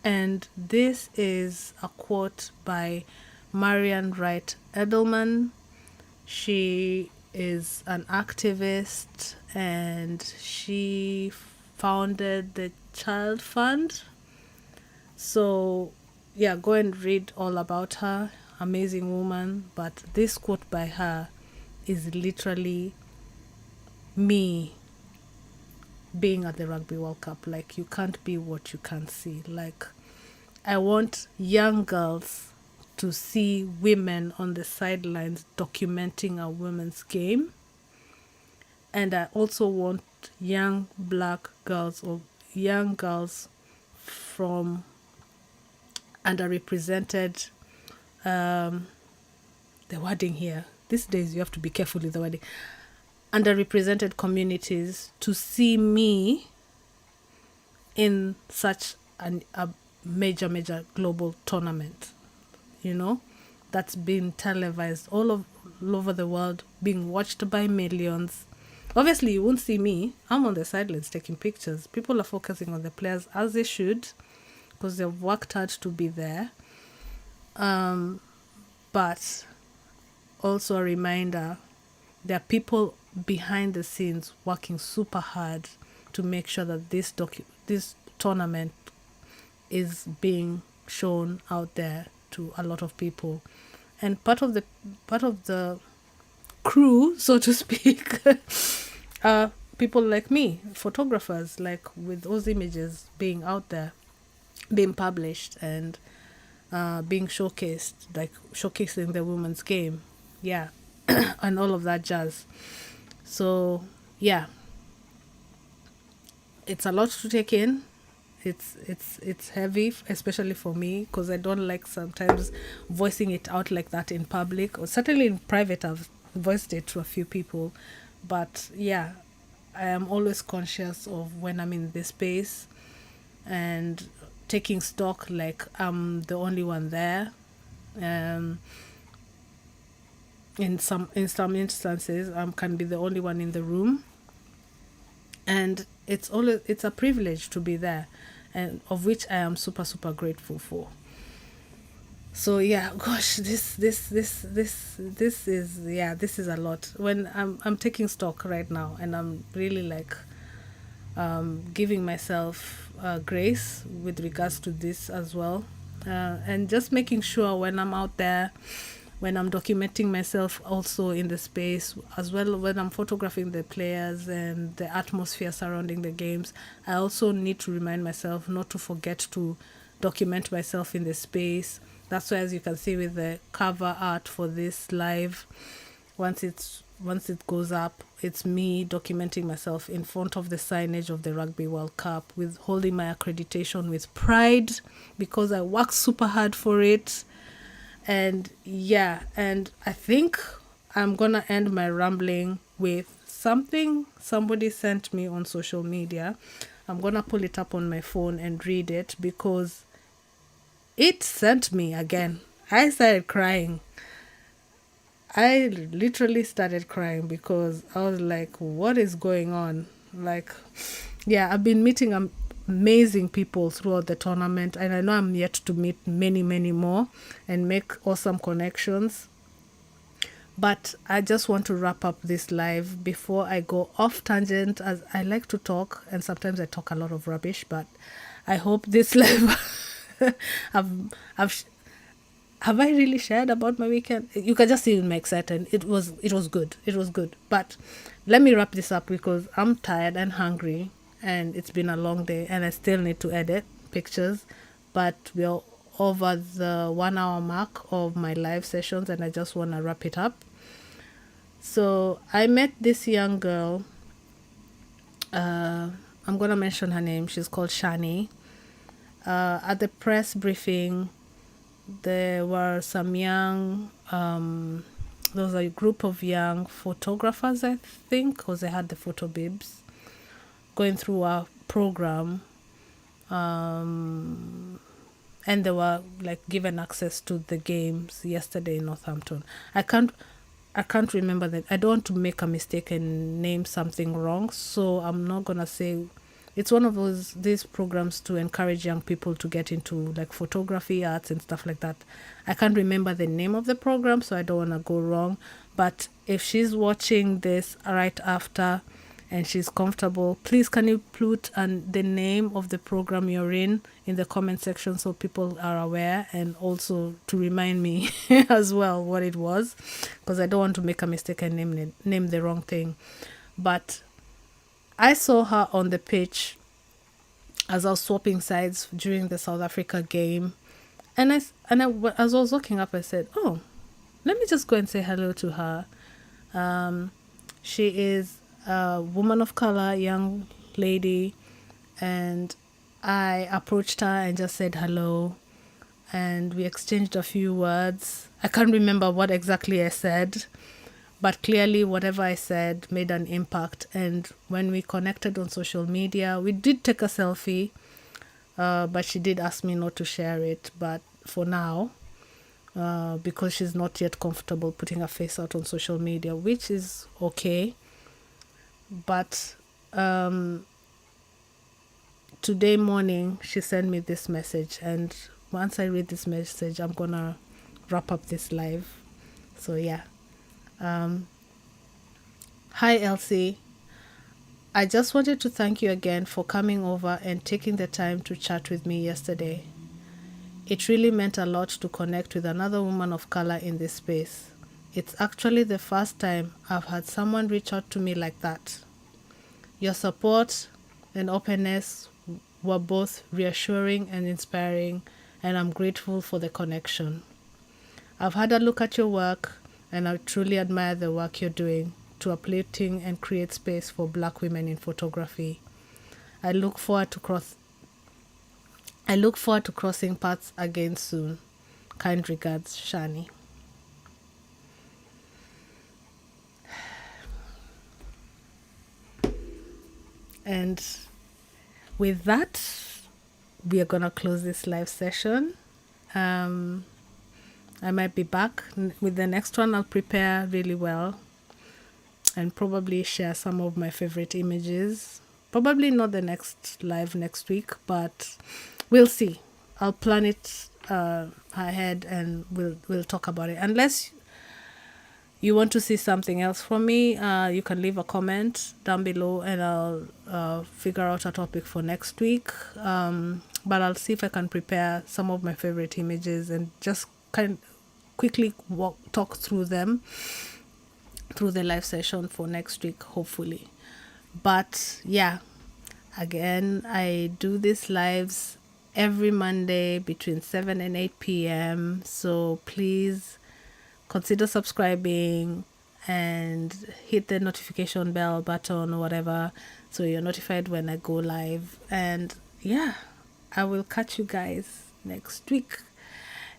And this is a quote by Marian Wright Edelman. She is an activist and she founded the Child Fund. So, yeah, go and read all about her. Amazing woman. But this quote by her is literally me being at the Rugby World Cup. Like, you can't be what you can't see. Like, I want young girls to see women on the sidelines documenting a women's game. And I also want young black girls or young girls from underrepresented, the wording here, these days you have to be careful with the wording, underrepresented communities to see me in such a major global tournament, that's been televised all over the world, being watched by millions. Obviously, you won't see me. I'm on the sidelines taking pictures. People are focusing on the players, as they should, because they've worked hard to be there. But also a reminder, there are people behind the scenes working super hard to make sure that this tournament is being shown out there to a lot of people. And part of the crew, so to speak, are people like me, photographers, like with those images being out there, being published and being showcased, like showcasing the women's game, and all of that jazz. So it's a lot to take in. It's heavy, especially for me, because I don't like sometimes voicing it out like that in public, or certainly in private I've voiced it to a few people. But I am always conscious of when I'm in this space and taking stock, like I'm the only one there. In some instances, I can be the only one in the room, and it's a privilege to be there, and of which I am super grateful for. So gosh, this is a lot. When I'm taking stock right now, and I'm really like giving myself grace with regards to this as well, and just making sure when I'm out there, when I'm documenting myself also in the space, as well when I'm photographing the players and the atmosphere surrounding the games, I also need to remind myself not to forget to document myself in the space. That's why, as you can see with the cover art for this live, once it goes up, it's me documenting myself in front of the signage of the Rugby World Cup, with holding my accreditation with pride, because I worked super hard for it. And and I think I'm gonna end my rambling with something somebody sent me on social media. I'm gonna pull it up on my phone and read it, because it sent me again. I started crying. I literally started crying, because I was like, what is going on? Like, I've been meeting amazing people throughout the tournament, and I know I'm yet to meet many more and make awesome connections. But I just want to wrap up this live before I go off tangent, as I like to talk, and sometimes I talk a lot of rubbish. But I hope this live have I really shared about my weekend? You can just see in my excitement. It was good. But let me wrap this up, because I'm tired and hungry, and it's been a long day, and I still need to edit pictures. But we're over the 1 hour mark of my live sessions, and I just want to wrap it up. So I met this young girl. I'm going to mention her name. She's called Shani. At the press briefing, there were some young, there was a group of young photographers, I think, because they had the photo bibs, going through a program, and they were like given access to the games yesterday in Northampton. I can't remember that. I don't want to make a mistake and name something wrong, so I'm not gonna say it's one of these programs to encourage young people to get into like photography, arts, and stuff like that. I can't remember the name of the program, so I don't want to go wrong. But if she's watching this right after and she's comfortable, please can you put the name of the program you're in the comment section so people are aware, and also to remind me as well what it was, because I don't want to make a mistake and name the wrong thing. But I saw her on the pitch as I was swapping sides during the South Africa game, and as I was walking up, I said, "Oh, let me just go and say hello to her." She is a woman of color, young lady, and I approached her and just said hello, and we exchanged a few words. I can't remember what exactly I said, but clearly whatever I said made an impact. And when we connected on social media, we did take a selfie, but she did ask me not to share it. But for now, because she's not yet comfortable putting her face out on social media, which is okay. But today morning, she sent me this message. And once I read this message, I'm going to wrap up this live. So yeah. Hi Elsie, I just wanted to thank you again for coming over and taking the time to chat with me yesterday. It really meant a lot to connect with another woman of color in this space. It's actually the first time I've had someone reach out to me like that. Your support and openness were both reassuring and inspiring, and I'm grateful for the connection. I've had a look at your work, and I truly admire the work you're doing to uplifting and create space for Black women in photography. I look forward to crossing paths again soon. Kind regards, Shani. And with that, we are gonna close this live session. I might be back with the next one. I'll prepare really well and probably share some of my favorite images. Probably not the next live next week, but we'll see. I'll plan it ahead and we'll talk about it. Unless you want to see something else from me, you can leave a comment down below and I'll figure out a topic for next week. But I'll see if I can prepare some of my favorite images and just quickly talk through them through the live session for next week, hopefully. But yeah, again, I do these lives every Monday between 7 and 8 p.m. So please consider subscribing and hit the notification bell button or whatever, so you're notified when I go live. And yeah, I will catch you guys next week.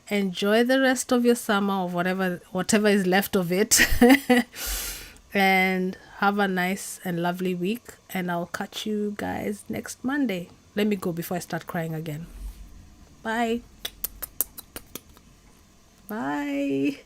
Enjoy the rest of your summer, or whatever is left of it. And have a nice and lovely week, and I'll catch you guys next Monday. Let me go before I start crying again. Bye. Bye.